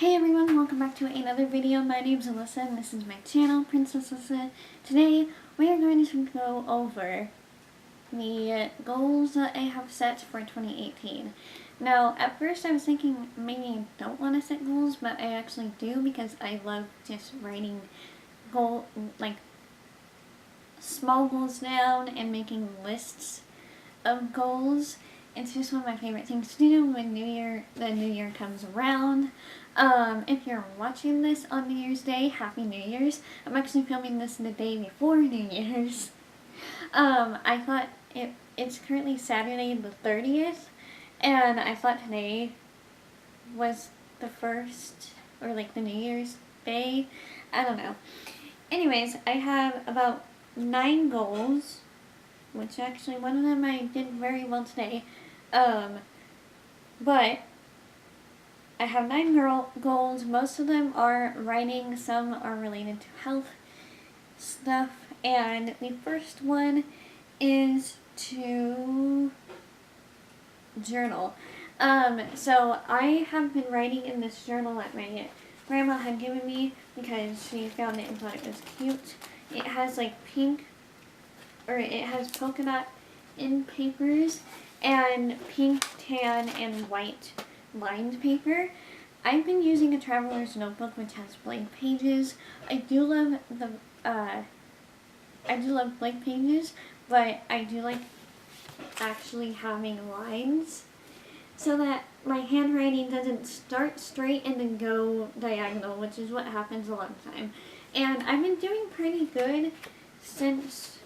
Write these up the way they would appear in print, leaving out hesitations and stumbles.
Hey everyone, welcome back to another video. My name's Alyssa and this is my channel, Princess Alyssa. Today we are going to go over the goals that I have set for 2018. Now, at first I was thinking maybe I don't want to set goals, but I actually do because I love just writing small goals down and making lists of goals. It's just one of my favorite things to do when the new year comes around. If you're watching this on New Year's Day, Happy New Year's. I'm actually filming this the day before New Year's. I thought it's currently Saturday the 30th, and I thought today was the first, or like the New Year's Day. I don't know. Anyways, I have about 9 goals, which actually one of them I did very well today. But I have 9 goals. Most of them are writing, some are related to health stuff, and the first one is to journal. So I have been writing in this journal that my grandma had given me because she found it and thought it was cute. It has like it has polka dot in papers and pink, tan, and white lined paper. I've been using a traveler's notebook which has blank pages. I do love blank pages, but I do like actually having lines so that my handwriting doesn't start straight and then go diagonal, which is what happens a lot of the time. And I've been doing pretty good since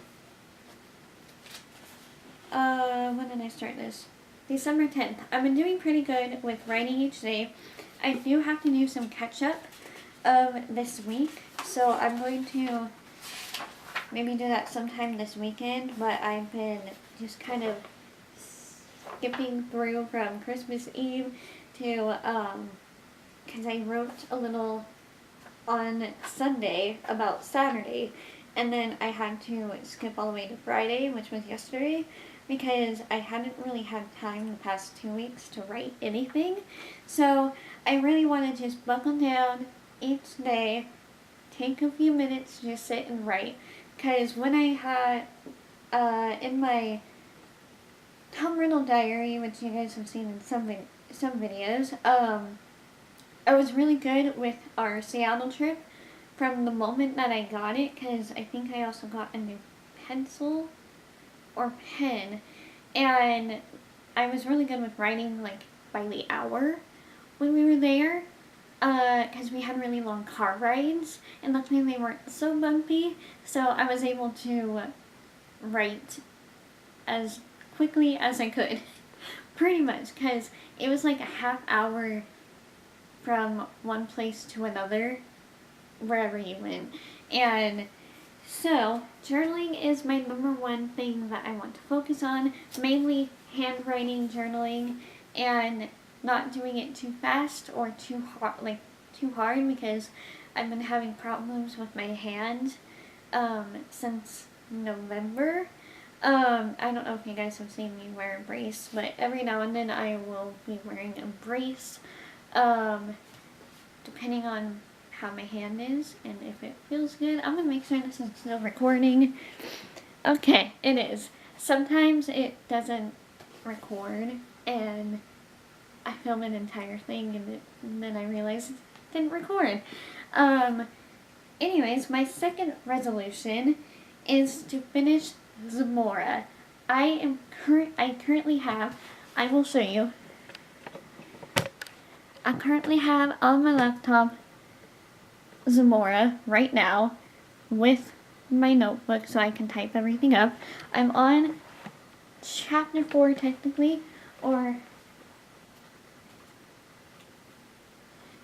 when did I start this? December 10th. I've been doing pretty good with writing each day. I do have to do some catch up of this week, so I'm going to maybe do that sometime this weekend, but I've been just kind of skipping through from Christmas Eve to, because I wrote a little on Sunday about Saturday, and then I had to skip all the way to Friday, which was yesterday, because I hadn't really had time the past 2 weeks to write anything. So I really want to just buckle down each day, take a few minutes to just sit and write. Because when I had, in my Tom Riddle diary, which you guys have seen in some videos, I was really good with our Seattle trip from the moment that I got it, because I think I also got a new pencil or pen, and I was really good with writing like by the hour when we were there, because we had really long car rides, and luckily they weren't so bumpy, so I was able to write as quickly as I could, pretty much, because it was like a half hour from one place to another, wherever you went. And so, journaling is my number one thing that I want to focus on, mainly handwriting journaling, and not doing it too fast or too hard, because I've been having problems with my hand since November. I don't know if you guys have seen me wear a brace, but every now and then I will be wearing a brace, depending on how my hand is and if it feels good. I'm gonna make sure this is still recording. Okay, it is. Sometimes it doesn't record and I film an entire thing and then I realize it didn't record. Anyways, my second resolution is to finish Zamora. I currently have, I will show you. I currently have on my laptop Zamora right now with my notebook so I can type everything up. I'm on chapter 4 technically, or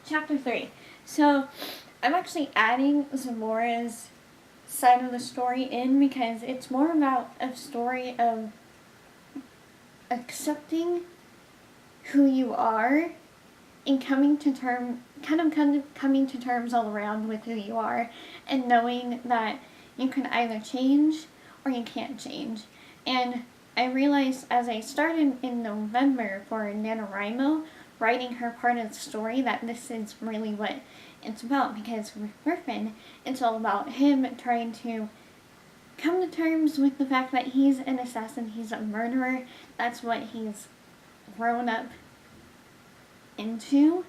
chapter 3. So I'm actually adding Zamora's side of the story in because it's more about a story of accepting who you are and coming to terms all around with who you are, and knowing that you can either change or you can't change. And I realized as I started in November for NaNoWriMo, writing her part of the story that this is really what it's about, because with Griffin, it's all about him trying to come to terms with the fact that he's an assassin, he's a murderer. That's what he's grown up into,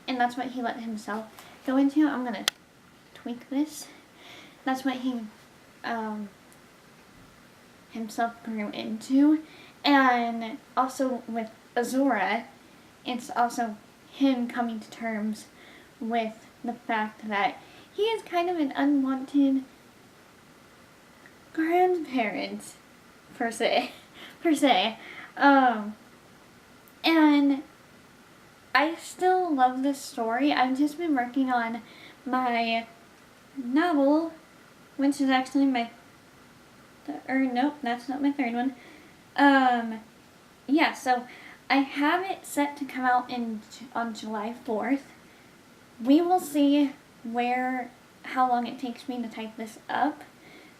and that's what he let himself go into. I'm gonna tweak this. That's what he himself grew into. And also with Azura, it's also him coming to terms with the fact that he is kind of an unwanted grandparent, per se. And I still love this story. I've just been working on my novel, which is actually nope, that's not my third one. Yeah, so I have it set to come out on July 4th. We will see how long it takes me to type this up,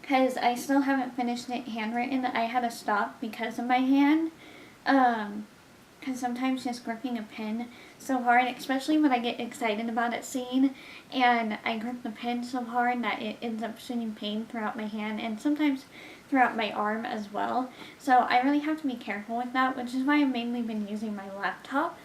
because I still haven't finished it handwritten. I had to stop because of my hand, because sometimes just gripping a pen so hard, especially when I get excited about a scene, and I grip the pen so hard that it ends up sending pain throughout my hand, and sometimes throughout my arm as well. So I really have to be careful with that, which is why I've mainly been using my laptop.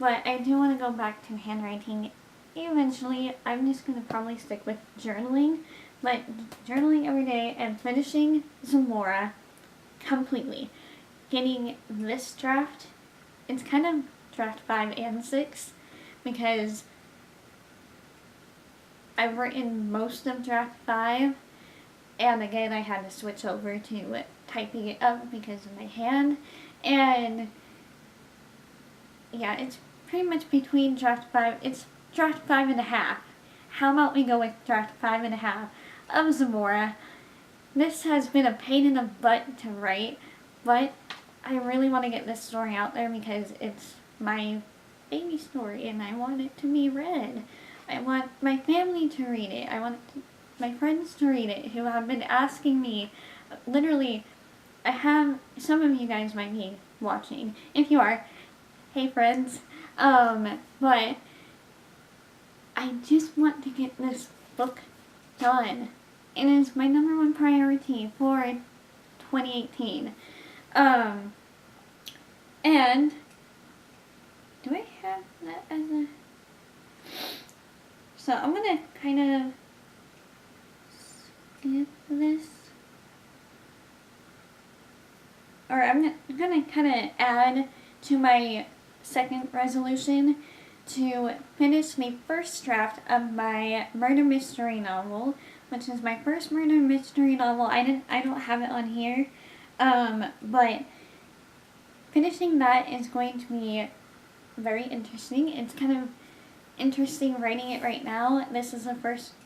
But I do want to go back to handwriting eventually. I'm just going to probably stick with journaling, but journaling every day and finishing Zamora completely. Getting this draft, it's kind of draft 5 and 6, because I've written most of draft 5, and again I had to switch over to typing it up because of my hand, and yeah, it's pretty much between draft 5, it's draft 5.5. How about we go with draft 5.5 of Zamora? This has been a pain in the butt to write, but I really want to get this story out there because it's my baby story and I want it to be read. I want my family to read it. I want my friends to read it who have been asking me. Literally, some of you guys might be watching. If you are, hey friends. But I just want to get this book done. It is my #1 priority for 2018. And do I have that as a... So I'm gonna kind of skip this. Or I'm gonna kind of add to my second resolution to finish the first draft of my murder mystery novel, which is my first murder mystery novel. I don't have it on here, but finishing that is going to be very interesting. It's kind of interesting writing it right now. This is the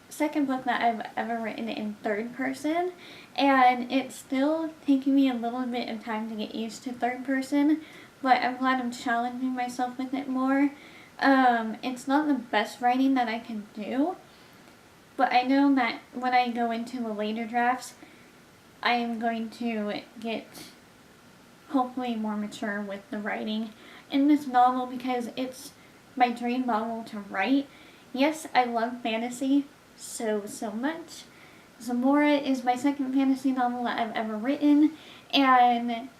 second book that I've ever written in third person, and it's still taking me a little bit of time to get used to third person, but I'm glad I'm challenging myself with it more. It's not the best writing that I can do, but I know that when I go into the later drafts, I am going to get hopefully more mature with the writing in this novel, because it's my dream novel to write. Yes, I love fantasy so much. Zamora is my second fantasy novel that I've ever written, and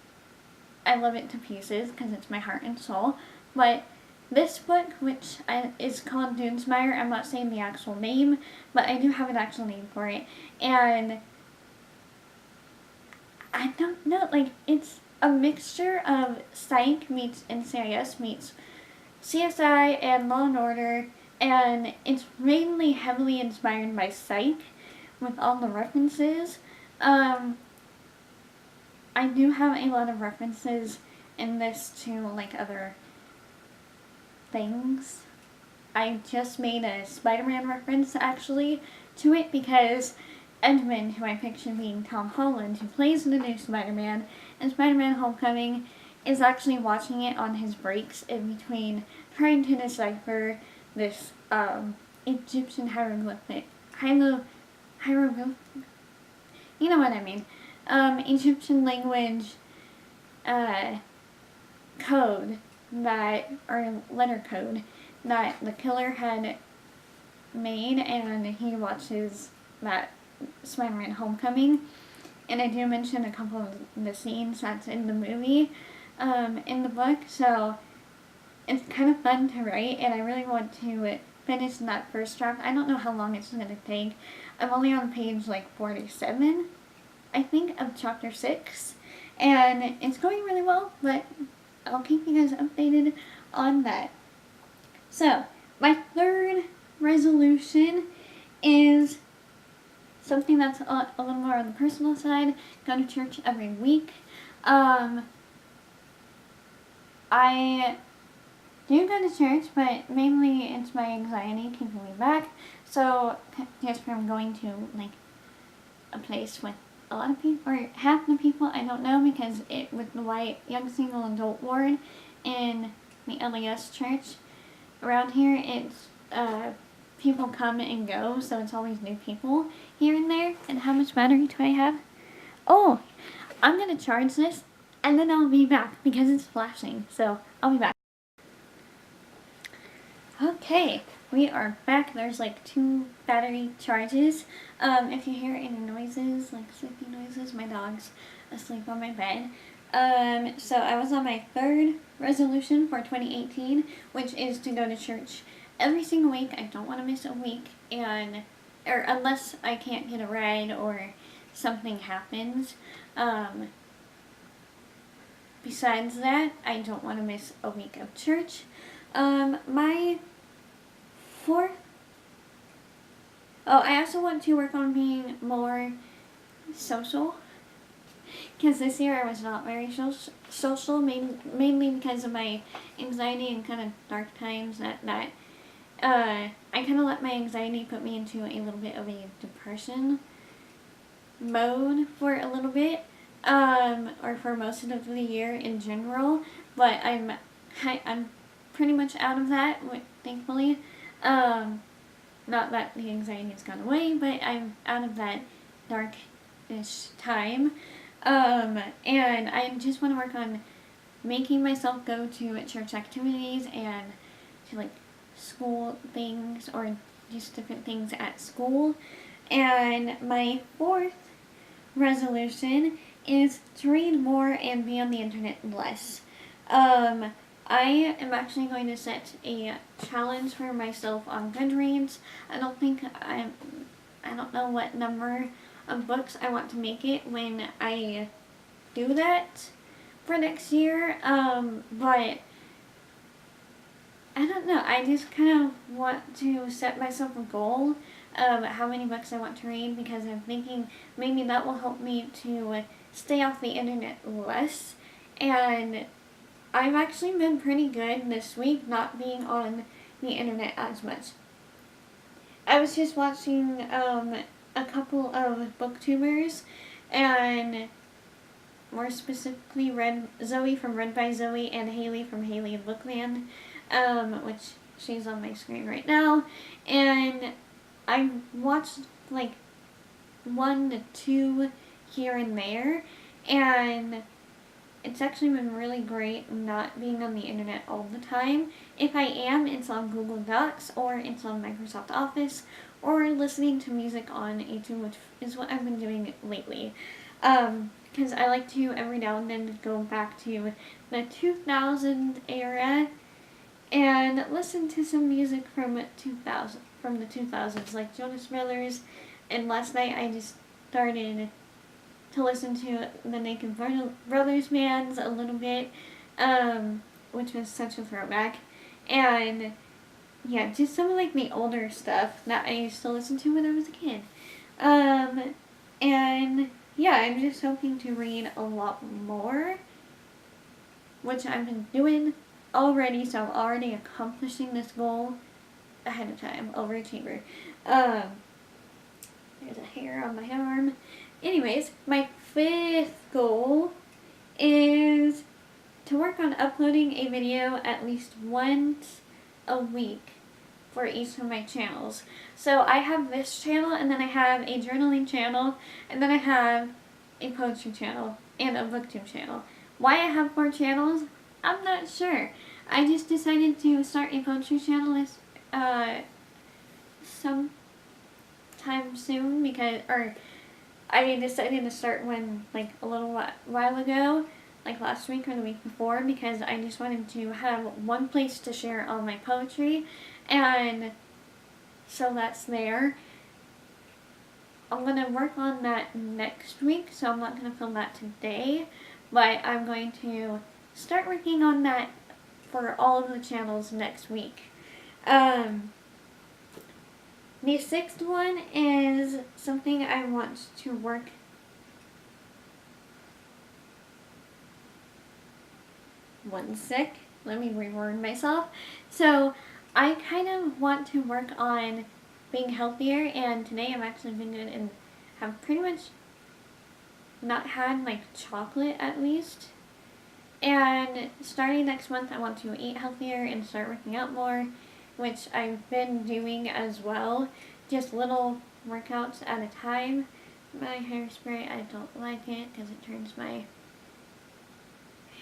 I love it to pieces because it's my heart and soul. But this book, which is called Doomsmire, I'm not saying the actual name, but I do have an actual name for it, and I don't know, like, it's a mixture of Psych meets NCIS meets CSI and Law and Order, and it's mainly heavily inspired by Psych with all the references. I do have a lot of references in this to like other things. I just made a Spider-Man reference actually to it because Edmund, who I picture being Tom Holland, who plays the new Spider-Man in Spider-Man Homecoming, is actually watching it on his breaks in between trying to decipher this Egyptian hieroglyphic, you know what I mean, Egyptian language code that, or letter code, that the killer had made, and he watches that Spider-Man Homecoming. And I do mention a couple of the scenes that's in the movie, in the book, so it's kind of fun to write, and I really want to finish that first draft. I don't know how long it's going to take. I'm only on page like 47, I think, of chapter 6, and it's going really well, but I'll keep you guys updated on that. So, my third resolution is something that's a little more on the personal side. Go to church every week. I do go to church, but mainly it's my anxiety keeping me back. So, just from going to, like, a place with a lot of people, or half the people I don't know, because with the white young single adult ward in the LES church around here, it's, people come and go, so it's always new people here and there. And how much battery do I have? Oh, I'm gonna charge this, and then I'll be back, because it's flashing, so I'll be back. Okay, we are back. There's like 2 battery charges. If you hear any noises, like sleepy noises, my dog's asleep on my bed. So I was on my third resolution for 2018, which is to go to church every single week. I don't want to miss a week, or unless I can't get a ride or something happens. Besides that, I don't want to miss a week of church. My fourth, I also want to work on being more social, because this year I was not very social, mainly because of my anxiety and kind of dark times that I kind of let my anxiety put me into a little bit of a depression mode for a little bit, or for most of the year in general, but I'm pretty much out of that, thankfully. Not that the anxiety has gone away, but I'm out of that dark-ish time. And I just want to work on making myself go to church activities and to, like, school things, or just different things at school. And my fourth resolution is to read more and be on the internet less. I am actually going to set a challenge for myself on Goodreads. I don't know what number of books I want to make it when I do that for next year, but I don't know. I just kind of want to set myself a goal of how many books I want to read, because I'm thinking maybe that will help me to stay off the internet less. And I've actually been pretty good this week not being on the internet as much. I was just watching a couple of booktubers, and more specifically Zoe from Read by Zoe and Haley from Haley and Bookland, which she's on my screen right now, and I watched like 1 to 2 here and there, and it's actually been really great not being on the internet all the time. If I am, it's on Google Docs, or it's on Microsoft Office, or listening to music on YouTube, which is what I've been doing lately. Because I like to every now and then go back to the 2000 era and listen to some music from the 2000s, like Jonas Brothers. And last night I just started to listen to the Naked Brothers bands a little bit, which was such a throwback. And yeah, just some of like the older stuff that I used to listen to when I was a kid. And yeah, I'm just hoping to read a lot more, which I've been doing already, so I'm already accomplishing this goal ahead of time. Overachiever. There's a hair on my arm. Anyways, my 5th goal is to work on uploading a video at least once a week for each of my channels. So I have this channel, and then I have a journaling channel, and then I have a poetry channel and a booktube channel. Why I have 4 channels, I'm not sure. I just decided to start a poetry channel this, sometime soon or I decided to start one like a little while ago, like last week or the week before, because I just wanted to have one place to share all my poetry, and so that's there. I'm going to work on that next week, so I'm not going to film that today, but I'm going to start working on that for all of the channels next week. The sixth one is something I want to work. One sec, let me reword myself. So I kind of want to work on being healthier, and today I've actually been good and have pretty much not had like chocolate at least. And starting next month I want to eat healthier and start working out more, which I've been doing as well, just little workouts at a time. My hairspray, I don't like it because it turns my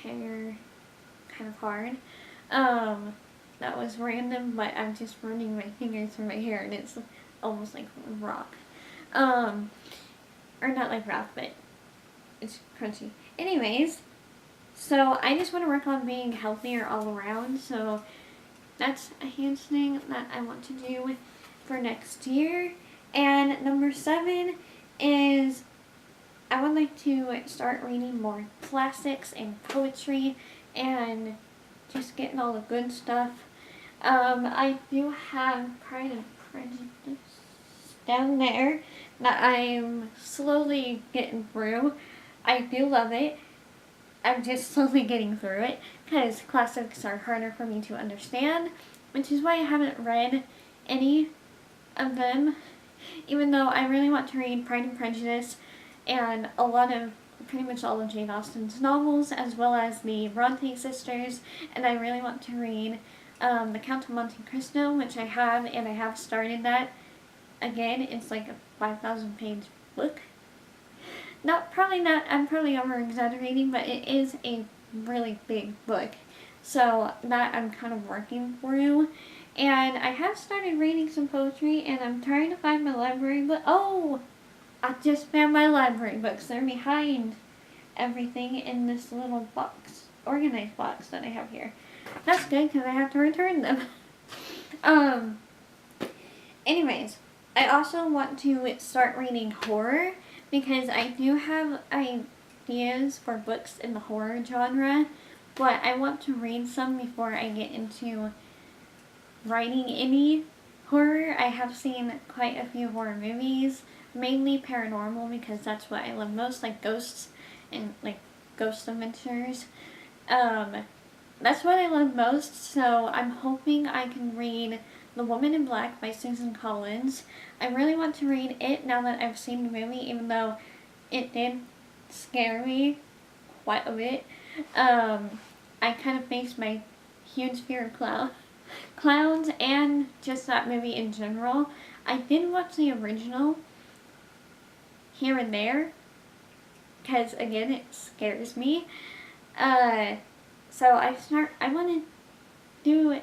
hair kind of hard. That was random, but I'm just running my fingers through my hair and it's almost like rock. Or not like rock, but it's crunchy. Anyways, so I just want to work on being healthier all around, so that's a huge thing that I want to do for next year. And number 7 is I would like to start reading more classics and poetry and just getting all the good stuff. I do have Pride and Prejudice down there that I'm slowly getting through. I do love it. I'm just slowly getting through it because classics are harder for me to understand, which is why I haven't read any of them, even though I really want to read Pride and Prejudice and pretty much all of Jane Austen's novels, as well as the Bronte sisters, and I really want to read The Count of Monte Cristo, which I have, and I have started that. Again, it's like a 5,000 page book. I'm probably over exaggerating, but it is a really big book. So that I'm kind of working through. And I have started reading some poetry, and I'm trying to find my library book. Oh! I just found my library books. They're behind everything in this little box, organized box that I have here. That's good because I have to return them. Anyways, I also want to start reading horror because I do have ideas for books in the horror genre, but I want to read some before I get into writing any horror. I have seen quite a few horror movies, mainly paranormal because that's what I love most, like ghosts and like ghost adventures. That's what I love most, so I'm hoping I can read The Woman in Black by Susan Collins. I really want to read it now that I've seen the movie, even though it did scare me quite a bit. I kind of faced my huge fear of clowns and just that movie in general. I did watch the original here and there because again it scares me. So I want to do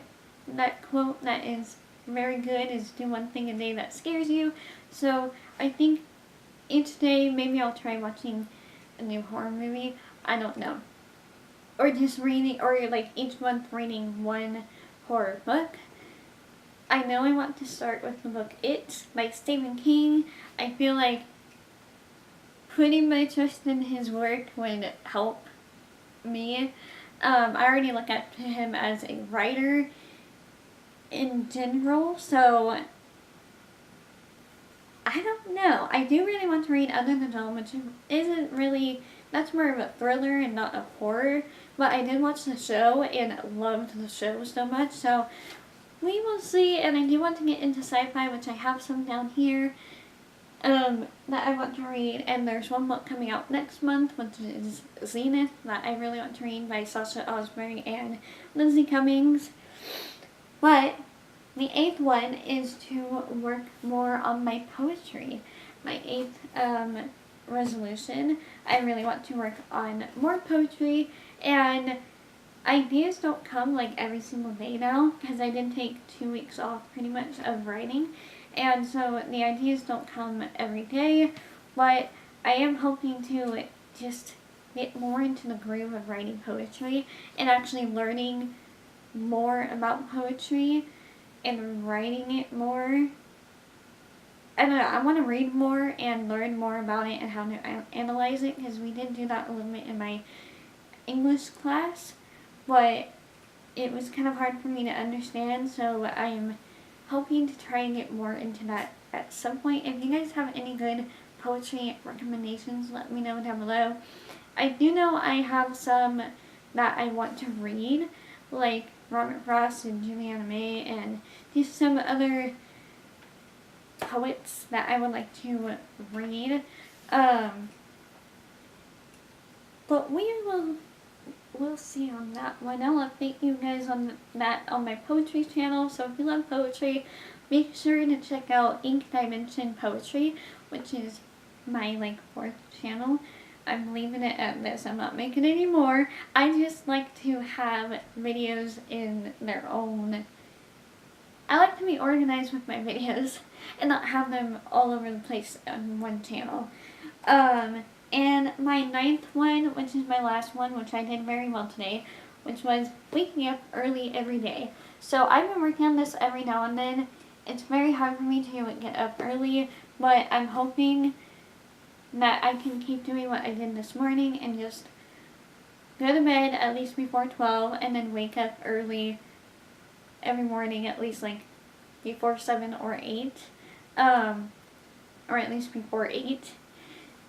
that quote that is very good, is do one thing a day that scares you. So I think each day maybe I'll try watching a new horror movie. I don't know. Or just reading, or like each month reading one horror book. I know I want to start with the book It by Stephen King. I feel like putting my trust in his work would help me. I already look up to him as a writer in general, so I don't know. I do really want to read Under the Dome, which isn't really, that's more of a thriller and not a horror, but I did watch the show and loved the show so much, so we will see. And I do want to get into sci-fi, which I have some down here that I want to read, and there's one book coming out next month, which is Zenith, that I really want to read by Sasha Osborne and Lindsay Cummings. But the 8th one is to work more on my poetry. My 8th resolution, I really want to work on more poetry, and ideas don't come like every single day now, because I did take 2 weeks off pretty much of writing, and so the ideas don't come every day, but I am hoping to just get more into the groove of writing poetry and actually learning more about poetry and writing it more. I don't know, I want to read more and learn more about it and how to analyze it, because we did do that a little bit in my English class, but it was kind of hard for me to understand, so I'm hoping to try and get more into that at some point. If you guys have any good poetry recommendations, let me know down below. I do know I have some that I want to read, like Robert Frost and Juliana May, and just some other poets that I would like to read. But we'll see on that one. I'll update you guys on that on my poetry channel. So if you love poetry, make sure to check out Ink Dimension Poetry, which is my 4th channel. I'm leaving it at this. I'm not making any more. I just like to have videos in their own. I like to be organized with my videos and not have them all over the place on one channel. And my 9th one, which is my last one, which I did very well today, which was waking up early every day. So I've been working on this every now and then. It's very hard for me to get up early, but I'm hoping that I can keep doing what I did this morning and just go to bed at least before 12 and then wake up early every morning, at least before 7 or 8, or at least before 8,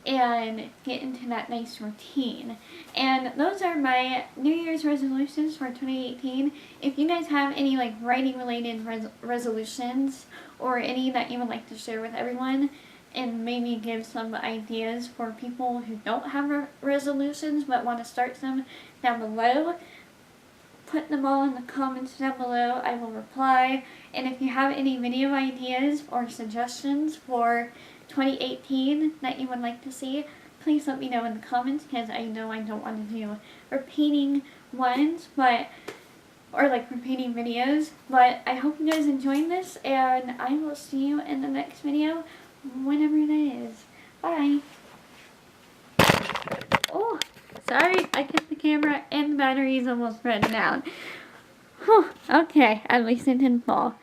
and get into that nice routine. And those are my New Year's resolutions for 2018. If you guys have any writing related resolutions or any that you would like to share with everyone, and maybe give some ideas for people who don't have resolutions but want to start them down below, put them all in the comments down below. I will reply. And if you have any video ideas or suggestions for 2018 that you would like to see, please let me know in the comments, because I know I don't want to do repeating ones, or repeating videos. But I hope you guys enjoyed this, and I will see you in the next video, whenever that is. Bye. Oh, sorry, I kept the camera and the batteries almost running down. Whew, okay, at least it didn't fall.